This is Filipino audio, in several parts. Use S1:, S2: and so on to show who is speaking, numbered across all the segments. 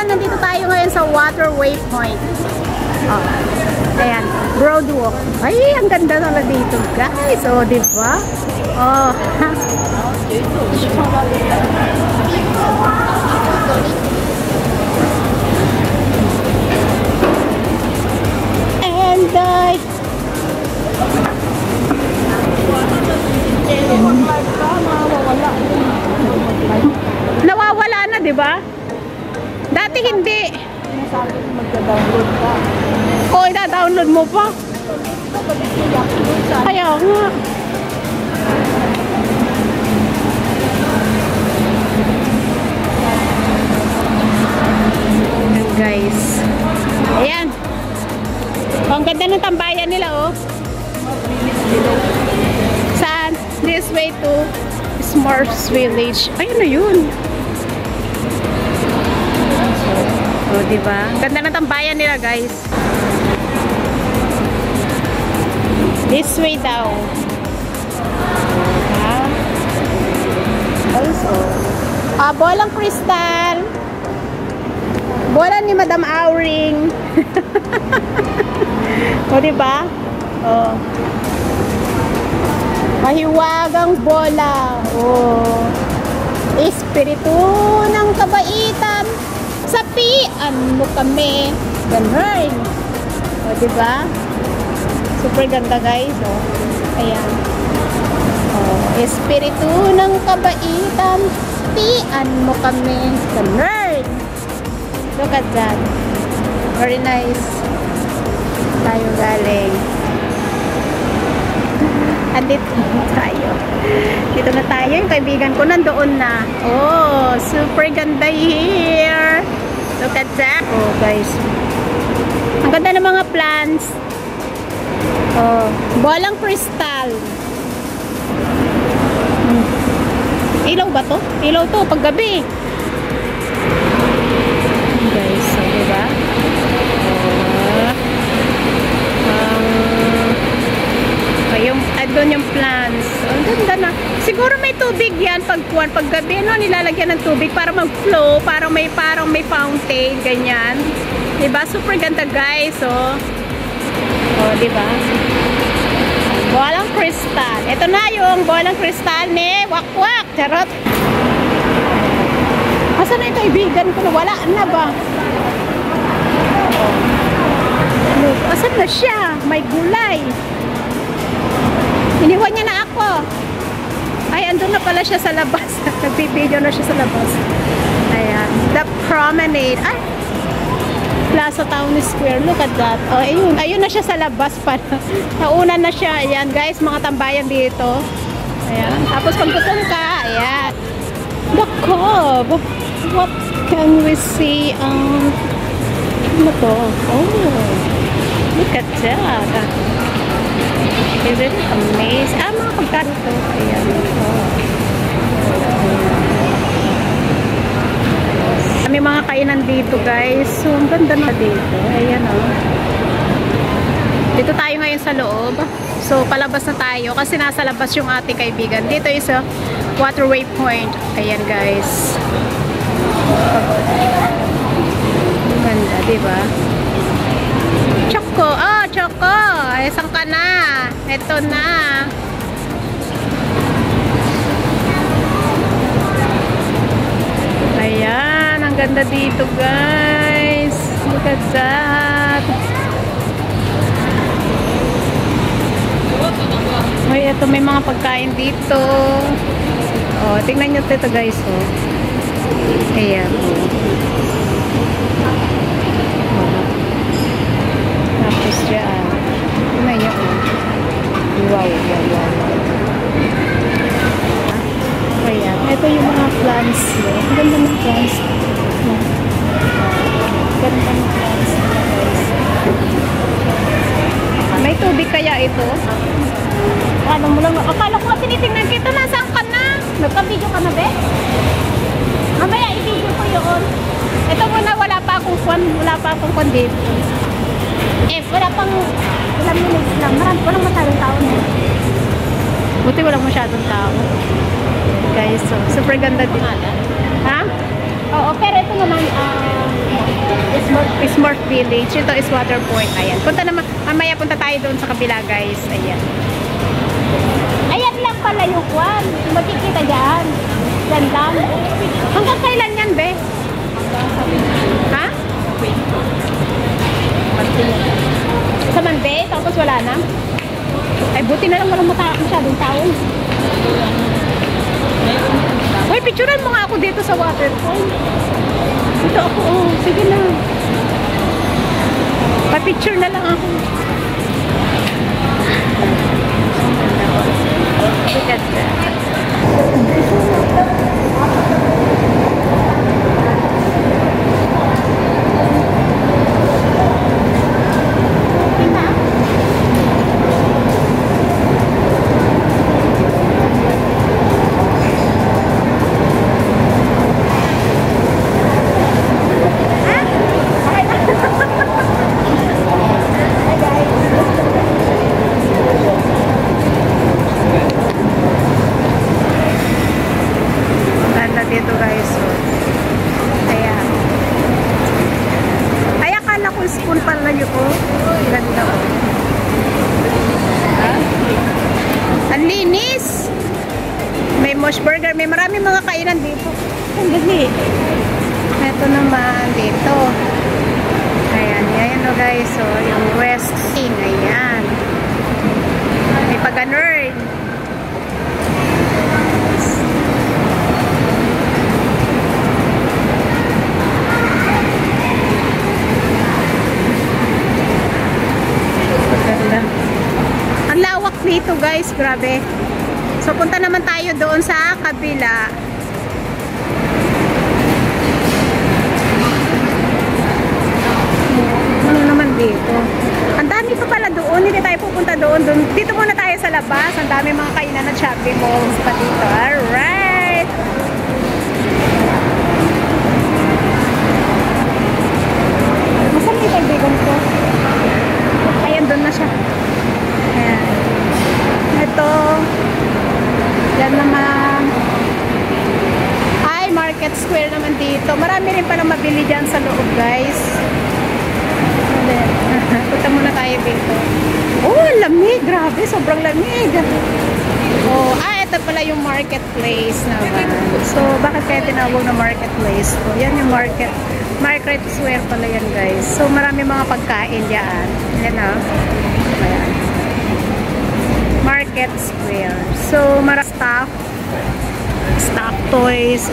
S1: Ayan, nandito tayo ngayon sa Waterway Point. Oh, ayan, Broadwalk. Ay, ang ganda na dito, guys. Oh, di ba? Oh, and nawawala na, di ba? Dati hindi.
S2: Magda-download ka.
S1: O, ida-download mo pa? Kaya nga. Ayan, guys. Ayan. O, ang ganda ng tambayan nila, oh. Saan? This way to S'mores Village. Ayun na yun. O, diba? Ganda ng tambayan nila, guys. This way daw. Also, bolang kristal. Bola ni Madam Auring. O, diba? O. Mahiwagang bola. O. Espiritu ng kabaitan. Sapian mo kami. Ganun. O, diba? Super ganda, guys. O. Ayan. O. Espiritu ng kabaitan. Sapian mo kami. Ganun. Look at that. Very nice. Tayo galing. Andito tayo. Dito na tayo. Yung kaibigan ko nandoon na. Oh, super ganda here. Look at that. Oh, guys. Ang ganda ng mga plants. Oh, bolang kristal. Ilaw ba to? Ilaw to paggabi. Guys, so, diba? Yung doon yung plants. Ang ganda na. Siguro may tubig yan pag gabi, no, nilalagyan ng tubig para mag-flow, parang may fountain, ganyan. Diba? Super ganda, guys, oh. Oh, diba? Bolang kristal. Ito na yung bolang kristal ni Wakwak. Charot. Asan na yung kaibigan ko? Wala na ba? Look, asan na siya? May gulay. Iniwan niya na ako. Ay, andun na pala siya sa labas. Nagbibideo na siya sa labas. Ayan. The Promenade. Ay! Plaza Town Square. Look at that. Oh, ayun. Ayun na siya sa labas pa. Nauna na siya. Ayan, guys. Mga tambayan dito. Ayan. Tapos pag gutom ka, ayan. The Cove. What can we see? Ano to? Oh. Look at that. Is it amazing? Mga pagkain ito. Ayan. May mga kainan dito, guys. So, ang ganda na dito. Ayan, oh. Dito tayo ngayon sa loob. So, palabas na tayo kasi nasa labas yung ating kaibigan. Dito is a Waterway Point. Ayan, guys. Ang ganda, diba? Choco. Oh, Choco. Ay, saan ka na? Ito na. Ayan. Ang ganda dito, guys. Look at that. Ay, ito may mga pagkain dito. Oh, tingnan nyo ito, guys. Oh. Ayan. Tapos dyan. Tingnan nyo. Wow. Ayan. Ito yung mga plants. Ang ganda ng plants. Ganda ng plants. May tubig kaya ito? Ano mo lang? Akala ko nga tinitingnan kita. Nasaan ka na? Nagka-video ka na, be? Mamaya i-video ko yun. Ito muna, wala pa akong kwan dito. Wala pang ilang minutes lang. Walang masyadong tao na. Buti walang masyadong tao. Guys, so, super ganda din. Ha? Oo, pero ito naman, Smart Village. Ito is Water Point. Ayan. Mamaya punta tayo doon sa kabila, guys. Ayan. Ayan lang pala yung kwan. Makikita dyan. Yan lang. Hanggang kailan yan, be? Ha? Sa Monday? Tapos wala na? Ay, buti na lang walang masyadong tao. Uy, picturean mo nga ako dito sa waterfall. Dito ako, oh. Sige na. Pa-picture na lang ako. Look at that. Dito guys, so ayan. Ay, akala ko spoon pala yun, oh. Ganda, oh. Ang linis. May Mosh Burger, may maraming mga kainan dito. Ang ganda. Ito naman dito. Ayan, ayan, oh guys, so yung West Scene, ayan. May pag-nerd. Ang lawak nito guys, grabe. So punta naman tayo doon sa kabila. Ano naman dito? Ang dami pa pala doon, hindi tayo pupunta doon. Dito muna tayo sa labas, ang dami mga kainan at shopping malls pa dito. Alright! Masan yung kaibigan ko? Ayan, doon na siya. Ayan. Ito. Yan naman. Ay, Market Square naman dito. Marami rin palang mabili dyan sa loob, guys. Punta muna tayo dito. Oh, lamig. Grabe, sobrang lamig. Oh, ito pala yung marketplace naman. So, bakit kaya tinawag na marketplace? So, yan yung market Square pala yan, guys. So, marami mga pagkain dyan. Yan na. Ayan. Market Square. So, stock toys.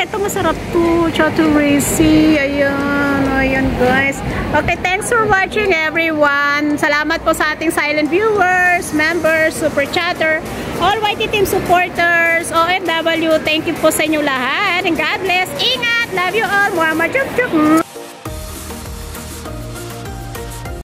S1: Ito masarap to. Chaturesi. Ayan. Ayan, guys. Okay, thanks for watching, everyone. Salamat po sa ating silent viewers, members, super chatter, all YT team supporters, OFW. Thank you po sa inyo lahat. And God bless. Ingat. Love you all. Muhammad Chuk Chuk.